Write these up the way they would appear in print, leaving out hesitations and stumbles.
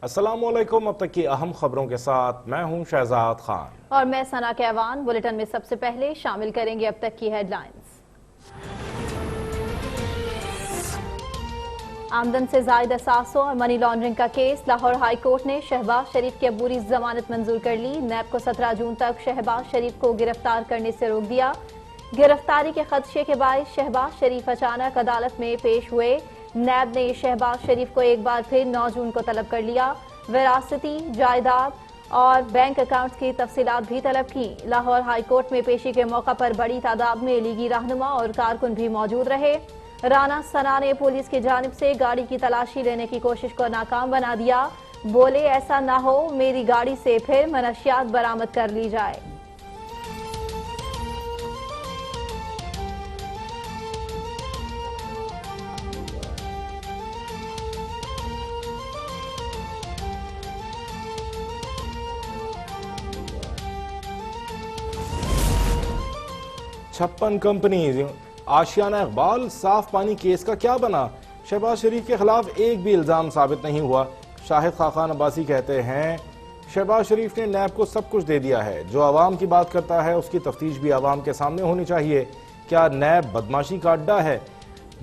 अस्सलामुअलैकुम। अब तक की अहम खबरों के साथ मैं हूं शहजाद खान और मैं सना कैवान। बुलेटिन में सबसे पहले शामिल करेंगे अब तक की हेडलाइंस। आमदन से जायद असासों और मनी लॉन्ड्रिंग का केस। लाहौर हाई कोर्ट ने शहबाज शरीफ की अबूरी जमानत मंजूर कर ली। नैब को 17 जून तक शहबाज शरीफ को गिरफ्तार करने से रोक दिया। गिरफ्तारी के खदशे के बाद शहबाज शरीफ अचानक अदालत में पेश हुए। नैब ने शहबाज शरीफ को एक बार फिर 9 जून को तलब कर लिया। विरासती जायदाद और बैंक अकाउंट्स की तफसीलात भी तलब की। लाहौर हाई कोर्ट में पेशी के मौका पर बड़ी तादाद में लीगी रहनुमा और कारकुन भी मौजूद रहे। राना सना ने पुलिस की जानिब से गाड़ी की तलाशी लेने की कोशिश को नाकाम बना दिया। बोले, ऐसा ना हो मेरी गाड़ी से फिर मनशियात बरामद कर ली जाए। छप्पन कंपनी आशियाना इकबाल साफ पानी केस का क्या बना। शहबाज शरीफ के खिलाफ एक भी इल्जाम साबित नहीं हुआ। शाहिद खाकान अब्बासी कहते हैं शहबाज शरीफ ने नैब को सब कुछ दे दिया है। जो आवाम की बात करता है उसकी तफ्तीश भी आवाम के सामने होनी चाहिए। क्या नैब बदमाशी का अड्डा है?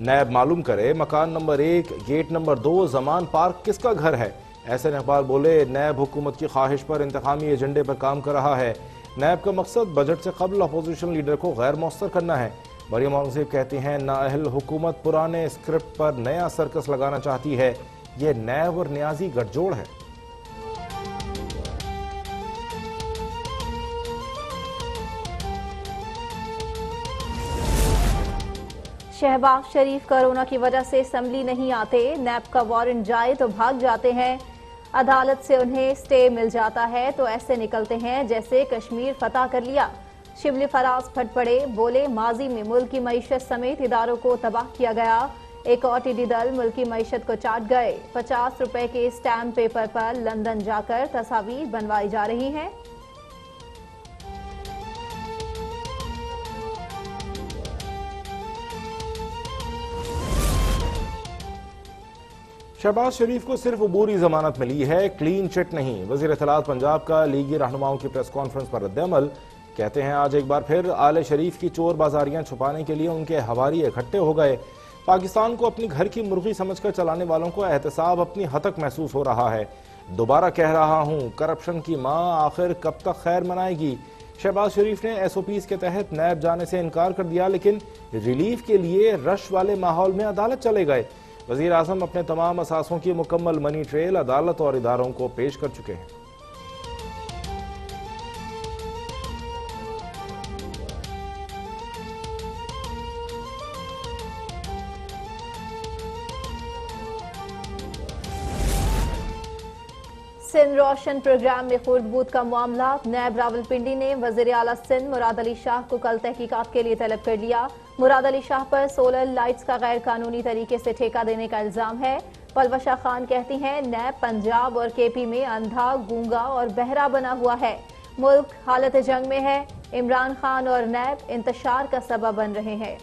नैब मालूम करे मकान number 1 gate number 2 Zaman park किसका घर है। एहसन इकबाल बोले, नैब हुकूमत की ख्वाहिश पर इंतकामी एजेंडे पर काम कर रहा है। नैब का मकसद बजट से कबल अपोजिशन लीडर को गैर मौसर करना है। मरियम औरंगजेब कहती हैं नाअहल हुकूमत पुराने स्क्रिप्ट पर नया सर्कस लगाना चाहती है। ये नैब और न्याजी गठजोड़ है। शहबाज शरीफ कोरोना की वजह से असम्बली नहीं आते। नैब का वारंट जाए तो भाग जाते हैं। अदालत से उन्हें स्टे मिल जाता है तो ऐसे निकलते हैं जैसे कश्मीर फतह कर लिया। शिबली फराज फट पड़े। बोले, माजी में मुल्क की मईशत समेत इदारों को तबाह किया गया। एक और टिड्डी दल मुल्क की मईशत को चाट गए। 50 रुपए के स्टैम्प पेपर पर लंदन जाकर तस्वीर बनवाई जा रही हैं। शहबाज शरीफ को सिर्फ अबूरी जमानत मिली है, क्लीन चिट नहीं। वजीर इत्तलात पंजाब का लीगी रहनुमाओं की प्रेस कॉन्फ्रेंस पर रद्द-ए-अमल। कहते हैं आज एक बार फिर आले शरीफ की चोर बाजारियां छुपाने के लिए उनके हवारी इकट्ठे हो गए। पाकिस्तान को अपनी घर की मुर्गी समझकर चलाने वालों को एहतसाब अपनी हतक महसूस हो रहा है। दोबारा कह रहा हूं, करप्शन की मां आखिर कब तक खैर मनाएगी। शहबाज शरीफ ने SOPs के तहत नैब जाने से इनकार कर दिया, लेकिन रिलीफ के लिए रश वाले माहौल में अदालत चले गए। वजीर आजम अपने तमाम असासों की मुकम्मल मनी ट्रेल अदालत और इदारों को पेश कर चुके हैं। सिंध रोशन प्रोग्राम में खुर्द-बुद का मामला। नैब रावलपिंडी ने वजीर आला सिंध मुराद अली शाह को कल तहकीकात के लिए तलब कर लिया। मुराद अली शाह पर सोलर लाइट्स का गैर कानूनी तरीके से ठेका देने का इल्जाम है। पलवशा खान कहती हैं नैब पंजाब और KP में अंधा, गूंगा और बहरा बना हुआ है। मुल्क हालत जंग में है। इमरान खान और नैब इंतशार का सबब बन रहे हैं।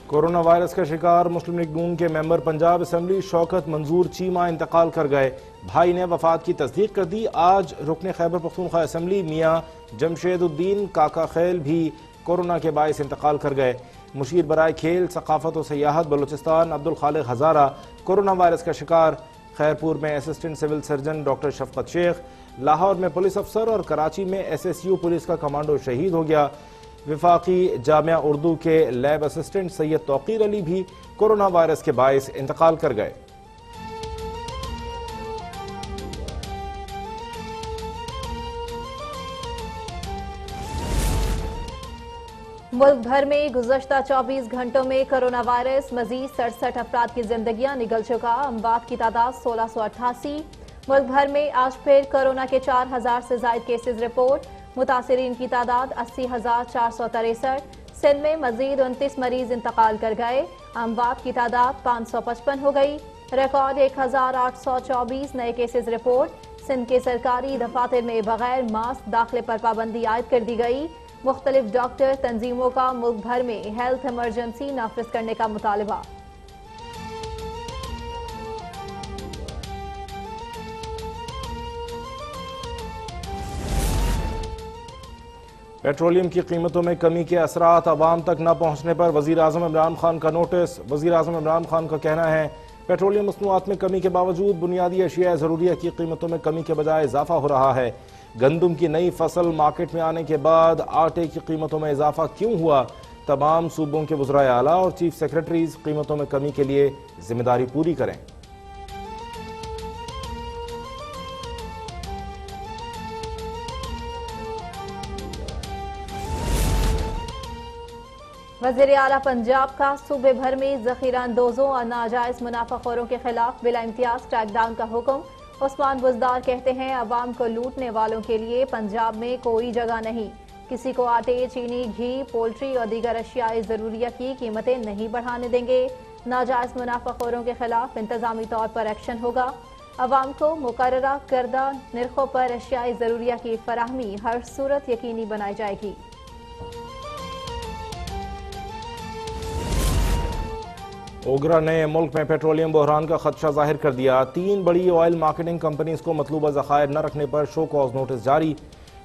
कोरोना वायरस का शिकार मुस्लिम लीग नून के मेंबर पंजाब असम्बली शौकत मंजूर चीमा इंतकाल कर गए। भाई ने वफात की तस्दीक कर दी। आज रुकने खैबर पख्तूनख्वा असम्बली मियाँ जमशेदुद्दीन काका खैल भी कोरोना के बायस इंतकाल कर गए। मुशीर बराए खेल, सकाफत और सयाहत बलूचिस्तान अब्दुल खालिक हज़ारा कोरोना वायरस का शिकार। खैरपुर में असिस्टेंट सिविल सर्जन डॉक्टर शफकत शेख, लाहौर में पुलिस अफसर और कराची में SSU पुलिस का कमांडो शहीद हो गया। विफाकी जामिया उर्दू के लैब असिस्टेंट सैयद तौकीर अली भी कोरोना वायरस के बायस इंतकाल कर गए। मुल्क भर में गुज़श्ता 24 घंटों में कोरोना वायरस मजीद 67 अफराद की जिंदगियां निगल चुका। अमवात की तादाद 1688। मुल्क भर में आज फिर कोरोना के 4000 से ज्यादा केसेज रिपोर्ट। मुतासिरीन की तादाद 80,463। सिंध में मजीद 29 मरीज इंतकाल कर गए। अमवात की तादाद 555 हो गई। रिकॉर्ड 1824 नए केसेज रिपोर्ट। सिंध के सरकारी दफातर में बगैर मास्क दाखिले पर पाबंदी आयद कर दी गई। मुख्तलिफ डॉक्टर तंजीमों का मुल्क भर में हेल्थ इमरजेंसी नाफिज करने का मुतालबा। पेट्रोलियम की कीमतों में कमी के असरात अवाम तक न पहुंचने पर वजीर आजम इमरान खान का नोटिस। वजीर आजम इमरान खान का कहना है पेट्रोलियम मसनूआत में कमी के बावजूद बुनियादी अशिया ज़रूरिया की कीमतों में कमी के बजाय इजाफा हो रहा है। गंदम की नई फसल मार्केट में आने के बाद आटे की कीमतों में इजाफा क्यों हुआ? तमाम सूबों के वज़राए आला और चीफ सेक्रेटरीज कीमतों में कमी के लिए जिम्मेदारी पूरी करें। वज़ीर आला पंजाब का सूबे भर में ज़ख़ीरा अंदोज़ों और नाजायज़ मुनाफाखोरों के खिलाफ बिला इम्तियाज क्रैकडाउन का हुक्म। उस्मान बुज़दार कहते हैं अवाम को लूटने वालों के लिए पंजाब में कोई जगह नहीं। किसी को आटे, चीनी, घी, पोल्ट्री और दीगर अशियाए ज़रूरिया की कीमतें नहीं बढ़ाने देंगे। नाजायज़ मुनाफाखोरों के खिलाफ इंतज़ामी तौर पर एक्शन होगा। अवाम को मुकर्ररा करदा निर्खों पर अशियाए ज़रूरिया की फराहमी हर सूरत यकीनी बनाई जाएगी। ओगरा ने मुल्क में पेट्रोलियम बहरान का खदशा जाहिर कर दिया। 3 बड़ी ऑयल मार्केटिंग कंपनीज को मतलूबा ज़खायर न रखने पर शो कॉज नोटिस जारी।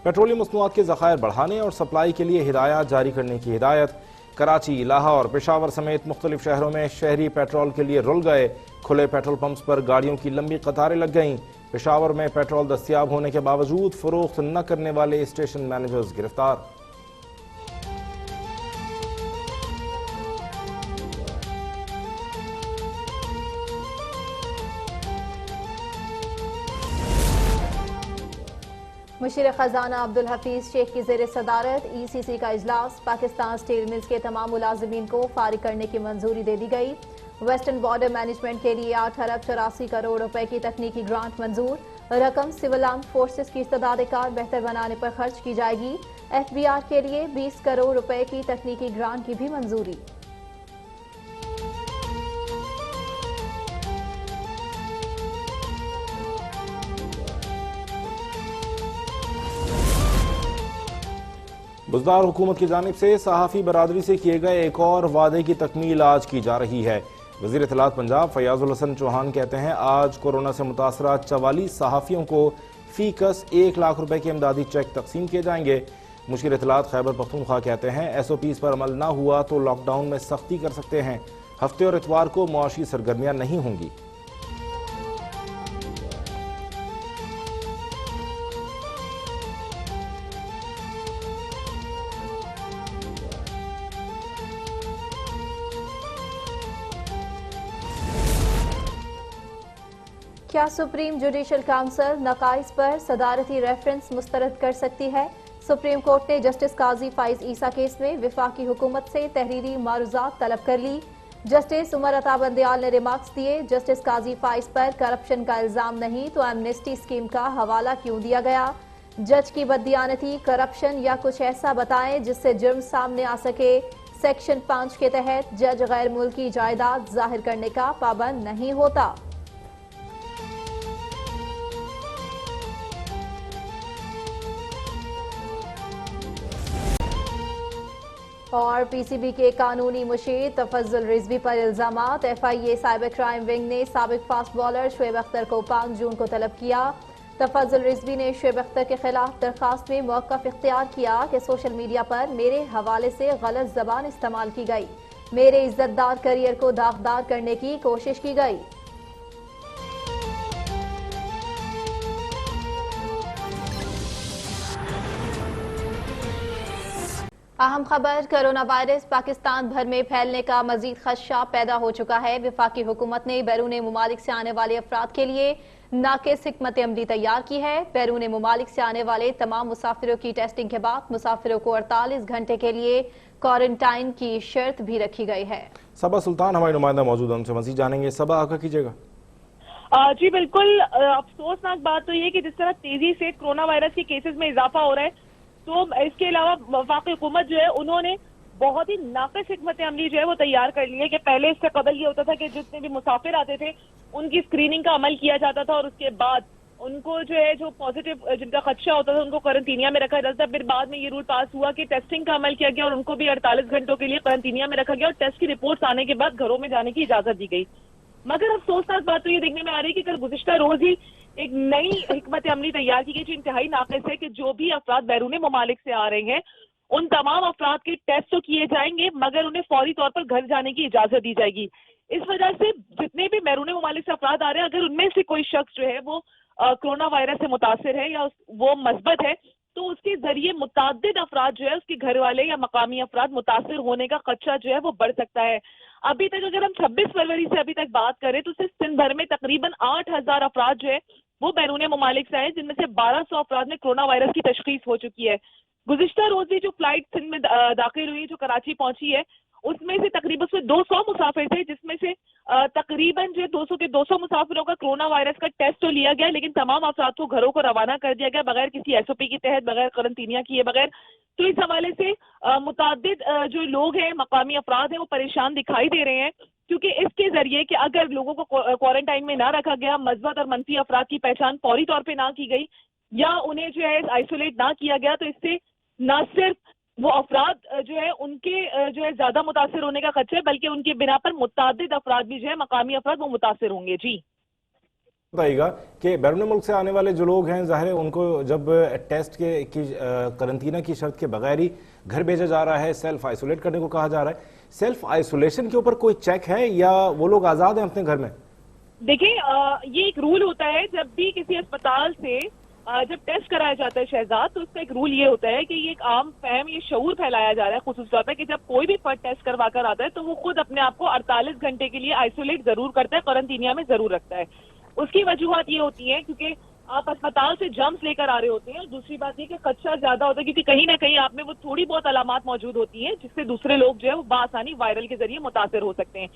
पेट्रोलियम मसनूआत के ज़खायर बढ़ाने और सप्लाई के लिए हिदायत जारी करने की हिदायत। कराची, लाहौर, पेशावर समेत मुख्तलिफ शहरों में शहरी पेट्रोल के लिए रुल गए। खुले पेट्रोल पंप्स पर गाड़ियों की लंबी कतारें लग गईं। पेशावर में पेट्रोल दस्तियाब होने के बावजूद फरोख्त न करने वाले स्टेशन मैनेजर्स गिरफ्तार। मुशीर खजाना अब्दुल हफीज शेख की ज़ेर सदारत ECC का इजलास। पाकिस्तान स्टील मिल्स के तमाम मुलाजिमीन को फारिग करने की मंजूरी दे दी गई। वेस्टर्न बॉर्डर मैनेजमेंट के लिए 8 अरब 84 करोड़ रुपए की तकनीकी ग्रांट मंजूर। रकम सिविल आर्म फोर्सेस की इस्तेदाद कार बेहतर बनाने पर खर्च की जाएगी। FBR के लिए 20 करोड़ रुपए की तकनीकी ग्रांट की भी मंजूरी। बुज़दार हुकूमत की जानिब से सहाफ़ी बरादरी से किए गए एक और वादे की तकमील आज की जा रही है। वज़ीर इत्तलात पंजाब फयाजुल हसन चौहान कहते हैं आज कोरोना से मुतासरा 44 सहाफ़ियों को फीकस 1 लाख रुपए के इमदादी चेक तकसीम किए जाएंगे। मुशीर इत्तलात खैबर पख्तूनख्वा कहते हैं SOPs पर अमल न हुआ तो लॉकडाउन में सख्ती कर सकते हैं। हफ्ते और इतवार को मुआशी सरगर्मियाँ नहीं होंगी। क्या सुप्रीम जुडिशल काउंसिल नकाइस पर सदारती रेफरेंस मुस्तरद कर सकती है? सुप्रीम कोर्ट ने जस्टिस काजी फाइज ईसा केस में वफाकी हुकूमत से तहरीरी मारूजात तलब कर ली। जस्टिस उमर अता बंदयाल ने रिमार्क्स दिए जस्टिस काजी फाइज पर करप्शन का इल्जाम नहीं तो एमनेस्टी स्कीम का हवाला क्यों दिया गया? जज की बददियानती, करप्शन या कुछ ऐसा बताएं जिससे जुर्म सामने आ सके। सेक्शन 5 के तहत जज गैर मुल्की जायदाद जाहिर करने का पाबंद नहीं होता। और PCB के कानूनी मुशीर तफज्जुल रिजवी पर इल्जामात। FIA साइबर क्राइम विंग ने साबिक फास्ट बॉलर शुएब अख्तर को 5 जून को तलब किया। तफज्जुल रिजवी ने शुएब अख्तर के खिलाफ दरखास्त में मौक़िफ़ इख्तियार किया कि सोशल मीडिया पर मेरे हवाले से गलत ज़बान इस्तेमाल की गई, मेरे इज्जतदार करियर को दागदार करने की कोशिश की गई। अहम खबर, कोरोना वायरस पाकिस्तान भर में फैलने का मजीद खदशा पैदा हो चुका है। वफाकी हुकूमत ने बैरून मुमालिक से आने वाले अफराद के लिए नाक़िस हिकमत अमली तैयार की है। बैरून मुमालिक से आने वाले तमाम मुसाफिरों की टेस्टिंग के बाद मुसाफिरों को 48 घंटे के लिए क्वारंटाइन की शर्त भी रखी गई है। सबा सुल्तान हमारी नुमाइंदा मौजूद, उनसे मजीद जानेंगे। सबा, आका कीजिएगा। जी बिल्कुल, अफसोसनाक बात तो ये कि जिस तरह तेजी से कोरोना वायरस के केसेस में इजाफा हो रहा है, तो इसके अलावा वफाकी हुकूमत जो है उन्होंने बहुत ही नाक़िस हिकमत अमली जो है वो तैयार कर ली है कि पहले इससे कबल ये होता था कि जितने भी मुसाफिर आते थे उनकी स्क्रीनिंग का अमल किया जाता था और उसके बाद उनको जो है जो पॉजिटिव जिनका खदशा होता था उनको क्वारंटीनिया में रखा जाता था। फिर बाद में ये रूल पास हुआ कि टेस्टिंग का अमल किया गया और उनको भी 48 घंटों के लिए क्वारंटीनिया में रखा गया और टेस्ट की रिपोर्ट्स आने के बाद घरों में जाने की इजाजत दी गई। मगर अफसोसनाक बात तो ये देखने में आ रही है कि कल गुज़िश्ता रोज ही एक नई हिकमत अमली तैयार की गई जो इंतहाई नाक़िस है कि जो भी अफराद बैरून ममालिक से आ रहे हैं उन तमाम अफराद के टेस्ट तो किए जाएंगे मगर उन्हें फौरी तौर पर घर जाने की इजाजत दी जाएगी। इस वजह से जितने भी बैरून ममालिक से अफराद आ रहे हैं अगर उनमें से कोई शख्स जो है वो कोरोना वायरस से मुतासिर है या वो मस्बत है तो उसके जरिए मुतादिद अफराद जो है उसके घर वाले या मकामी अफराद मुतासिर होने का खदशा जो है वो बढ़ सकता है। अभी तक अगर हम 26 फरवरी से अभी तक बात करें तो सिर्फ सिंध भर में तकरीबन 8,000 अफराद जो है वो बैरून ममालिक से आए जिनमें से 1200 अफराद में कोरोना वायरस की तशखीस हो चुकी है। गुज़िश्ता रोज भी जो फ्लाइट सिंध में दाखिल हुई जो कराची पहुंची है उसमें से तकरीबन उसमें 200 मुसाफिर थे जिसमें से तकरीबन जो 200 के 200 मुसाफिरों का कोरोना वायरस का टेस्ट तो लिया गया लेकिन तमाम अफराद को घरों को रवाना कर दिया गया बगैर किसी एसओपी के तहत बगैर क्वारंटीनिया किए बगैर। तो इस हवाले से मुतादिद जो लोग हैं मकामी अफराद हैं वो परेशान दिखाई दे रहे हैं क्योंकि इसके जरिए कि अगर लोगों को क्वारंटाइन में ना रखा गया मस्बत और मनफी अफराद की पहचान फौरी तौर पर ना की गई या उन्हें जो है आइसोलेट ना किया गया तो इससे न सिर्फ वो अफराद जो है उनके जो है ज्यादा मुतासिर होने का खदशा है बल्कि उनके बिना पर मुतादिद अफराद भी जो है मकामी अफराद वो मुतासिर होंगे। जी बताइएगा कि बैरून मुल्क से आने वाले जो लोग हैं जाहिर है उनको जब टेस्ट की करंतना की शर्त के बगैर ही घर भेजा जा रहा है सेल्फ आइसोलेट करने को कहा जा रहा है। सेल्फ आइसोलेशन के ऊपर कोई चेक है या वो लोग आजाद हैं अपने घर में? देखिए ये एक रूल होता है जब भी किसी अस्पताल से जब टेस्ट कराया जाता है शहजाद तो उसका एक रूल ये होता है कि ये एक आम फहम ये शऊर फैलाया जा रहा है खुसूस तौर पर कि जब कोई भी फर्द टेस्ट करवा कर आता है तो वो खुद अपने आप को 48 घंटे के लिए आइसोलेट जरूर करता है क्वारंटीनिया में जरूर रखता है। उसकी वजूहत ये होती है क्योंकि आप अस्पताल से जर्म्स लेकर आ रहे होते हैं और दूसरी बात ये कि खदशा ज्यादा होता है क्योंकि कहीं ना कहीं आप में वो थोड़ी बहुत अलामात मौजूद होती हैं जिससे दूसरे लोग जो है वो बासानी वायरल के जरिए मुतासिर हो सकते हैं।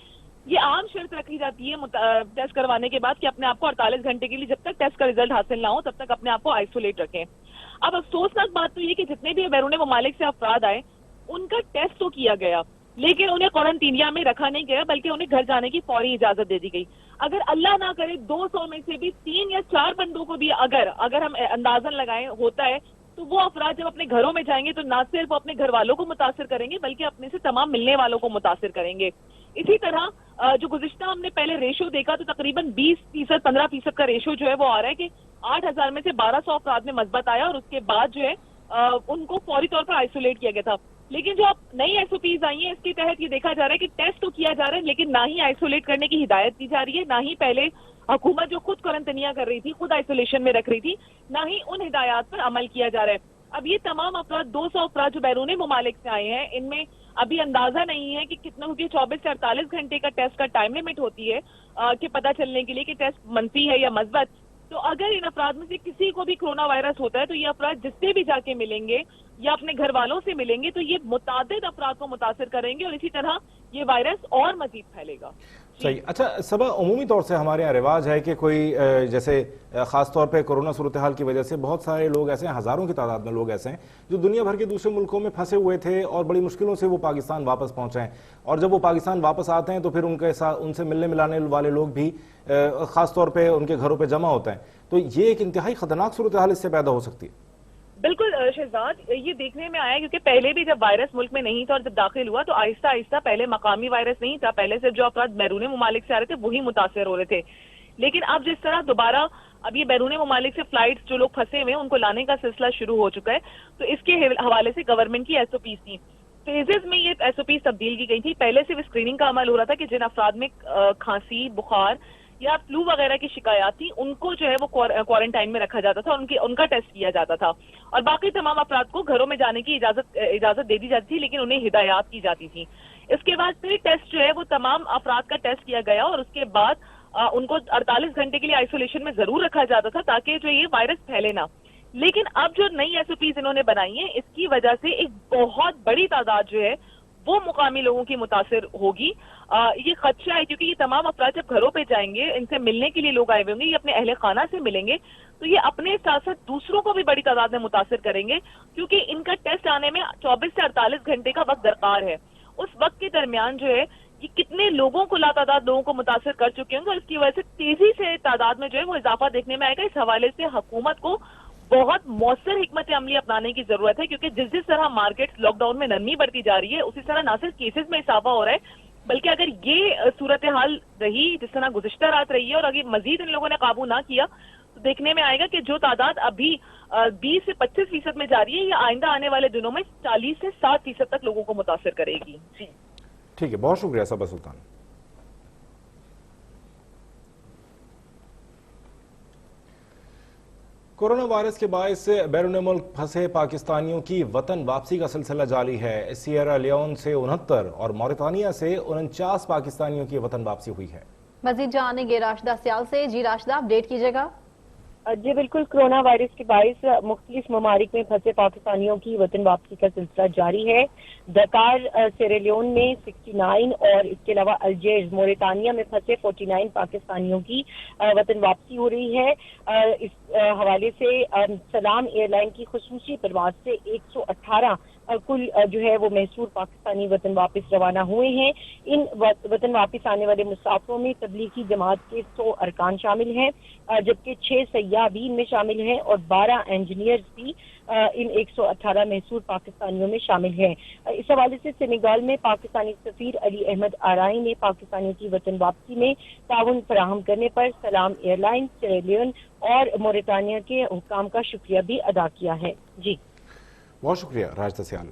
ये आम शर्त रखी जाती है टेस्ट करवाने के बाद कि अपने आप को 48 घंटे के लिए जब तक टेस्ट का रिजल्ट हासिल ना हो तब तक अपने आप को आइसोलेट रखें। अब अफसोसनाक बात तो ये कि जितने भी बैरून ममालिक से अफराद आए उनका टेस्ट तो किया गया लेकिन उन्हें क्वारंटीनिया में रखा नहीं गया बल्कि उन्हें घर जाने की फौरी इजाजत दे दी गई। अगर अल्लाह ना करे 200 में से भी 3 या 4 बंदों को भी अगर हम अंदाजन लगाएं होता है तो वो अफराद जब अपने घरों में जाएंगे तो ना सिर्फ अपने घर वालों को मुतासिर करेंगे बल्कि अपने से तमाम मिलने वालों को मुतासिर करेंगे। इसी तरह जो गुज़िश्ता हमने पहले रेशो देखा तो तकरीबन 20% 15% का रेशो जो है वो आ रहा है कि 8,000 में से 1200 अफराद में मस्बत आया और उसके बाद जो है उनको फौरी तौर पर आइसोलेट किया गया था। लेकिन जो अब नई एसओपीज आई है इसके तहत ये देखा जा रहा है कि टेस्ट तो किया जा रहा है लेकिन ना ही आइसोलेट करने की हिदायत दी जा रही है ना ही पहले हुकूमत जो खुद क्वारंटीनिया कर रही थी खुद आइसोलेशन में रख रही थी ना ही उन हिदायत पर अमल किया जा रहा है। अब ये तमाम अफराद 200 अफराद जो बैरून ममालिक से आए हैं इनमें अभी अंदाजा नहीं है कि कितना, क्योंकि 24 से 48 घंटे का टेस्ट का टाइम लिमिट होती है कि पता चलने के लिए कि टेस्ट मनफी है या मस्बत। तो अगर इन अफराद में से किसी को भी कोरोना वायरस होता है तो ये अफराद जिससे भी जाके मिलेंगे या अपने घर वालों से मिलेंगे तो ये मुतादिद अफराद को मुतासिर करेंगे और इसी तरह ये वायरस और मजीद फैलेगा। सही। अच्छा सबा, उमूमी तौर से हमारे यहाँ रिवाज है कि कोई जैसे ख़ास तौर पे कोरोना सूरत हाल की वजह से बहुत सारे लोग ऐसे हैं, हज़ारों की तादाद में लोग ऐसे हैं जो दुनिया भर के दूसरे मुल्कों में फंसे हुए थे और बड़ी मुश्किलों से वो पाकिस्तान वापस पहुँचे हैं और जब वो पाकिस्तान वापस आते हैं तो फिर उनके साथ उनसे मिलने मिलाने वाले लोग भी ख़ास तौर पर उनके घरों पर जमा होते हैं। तो ये एक इंतहाई ख़तरनाक सूरत हाल इससे पैदा हो सकती है। बिल्कुल शहजाद, ये देखने में आया क्योंकि पहले भी जब वायरस मुल्क में नहीं था और जब दाखिल हुआ तो आहिस्ता आहिस्ता पहले मकामी वायरस नहीं था, पहले सिर्फ जो अफराद बैरून ममालिक से आ रहे थे वही मुतासिर हो रहे थे। लेकिन अब जिस तरह दोबारा अब ये बैरून ममालिक से फ्लाइट्स जो लोग फंसे हुए उनको लाने का सिलसिला शुरू हो चुका है तो इसके हवाले से गवर्नमेंट की एसओपीज थी, फेजेस में ये एसओपीज तब्दील की गई थी। पहले सिर्फ स्क्रीनिंग का अमल हो रहा था कि जिन अफराद में खांसी बुखार या फ्लू वगैरह की शिकायत थी उनको जो है वो क्वारंटाइन में रखा जाता था और उनका टेस्ट किया जाता था और बाकी तमाम अफराद को घरों में जाने की इजाजत दे दी जाती थी लेकिन उन्हें हिदायत की जाती थी। इसके बाद फिर टेस्ट जो है वो तमाम अफराद का टेस्ट किया गया और उसके बाद उनको 48 घंटे के लिए आइसोलेशन में जरूर रखा जाता था ताकि जो ये वायरस फैले ना। लेकिन अब जो नई एसओपीज इन्होंने बनाई है इसकी वजह से एक बहुत बड़ी तादाद जो है वो मुकामी लोगों की मुतासिर होगी। ये खदशा है क्योंकि ये तमाम अफराद जब घरों पे जाएंगे, इनसे मिलने के लिए लोग आए हुए होंगे, ये अपने अहले खाना से मिलेंगे तो ये अपने साथ साथ दूसरों को भी बड़ी तादाद में मुतासिर करेंगे क्योंकि इनका टेस्ट आने में 24 से 48 घंटे का वक्त दरकार है। उस वक्त के दरमियान जो है ये कितने लोगों को लातादाद लोगों को मुतासर कर चुके होंगे और इसकी वजह से तेजी से तादाद में जो है वो इजाफा देखने में आएगा। इस हवाले से हुकूमत को बहुत मौसर हिकमत अमली अपनाने की जरूरत है, क्योंकि जिस तरह मार्केट लॉकडाउन में नरमी बढ़ती जा रही है उसी तरह ना सिर्फ केसेस में इजाफा हो रहा है, बल्कि अगर ये सूरत हाल रही जिस तरह गुज़िश्ता रात रही है और अगर मजीद इन लोगों ने काबू ना किया तो देखने में आएगा कि जो तादाद अभी 20 से 25% में जा रही है, ये आइंदा आने वाले दिनों में 40 से 60% तक लोगों को मुतासर करेगी। जी ठीक है, बहुत शुक्रिया सबा सुल्तान। कोरोना वायरस के बायस बैरून मुल्क फंसे पाकिस्तानियों की वतन वापसी का सिलसिला जारी है। सियरा लियोन से 69 और मौरितानिया से 49 पाकिस्तानियों की वतन वापसी हुई है। मजीद जानेंगे राशिदा सियाल से। जी राशिदा, अपडेट कीजिएगा। जी बिल्कुल, कोरोना वायरस के बायस मुख्तलिफ ममालिक में फंसे पाकिस्तानियों की वतन वापसी का सिलसिला जारी है। डकार सेरेलियोन में 69 और इसके अलावा अल्जीरिया मौरितानिया में फंसे 49 पाकिस्तानियों की वतन वापसी हो रही है। इस हवाले से सलाम एयरलाइन की खुसूसी परवाज से 118 कुल जो है वो मैसूर पाकिस्तानी वतन वापस रवाना हुए हैं। इन वतन वापस आने वाले मुसाफिरों में तबलीगी जमात के 100 अरकान शामिल हैं, जबकि 6 सयाह भी इनमें शामिल हैं और 12 इंजीनियर्स भी इन 118 मैसूर पाकिस्तानियों में शामिल हैं। इस हवाले से सेनेगाल में पाकिस्तानी सफीर अली अहमद आराई ने पाकिस्तानियों की वतन वापसी में ताउन फराहम करने पर सलाम एयरलाइन, सेरेलियन और मौरितानिया के हुक्काम का शुक्रिया भी अदा किया है। जी बहुत शुक्रिया राशिदा सियाल।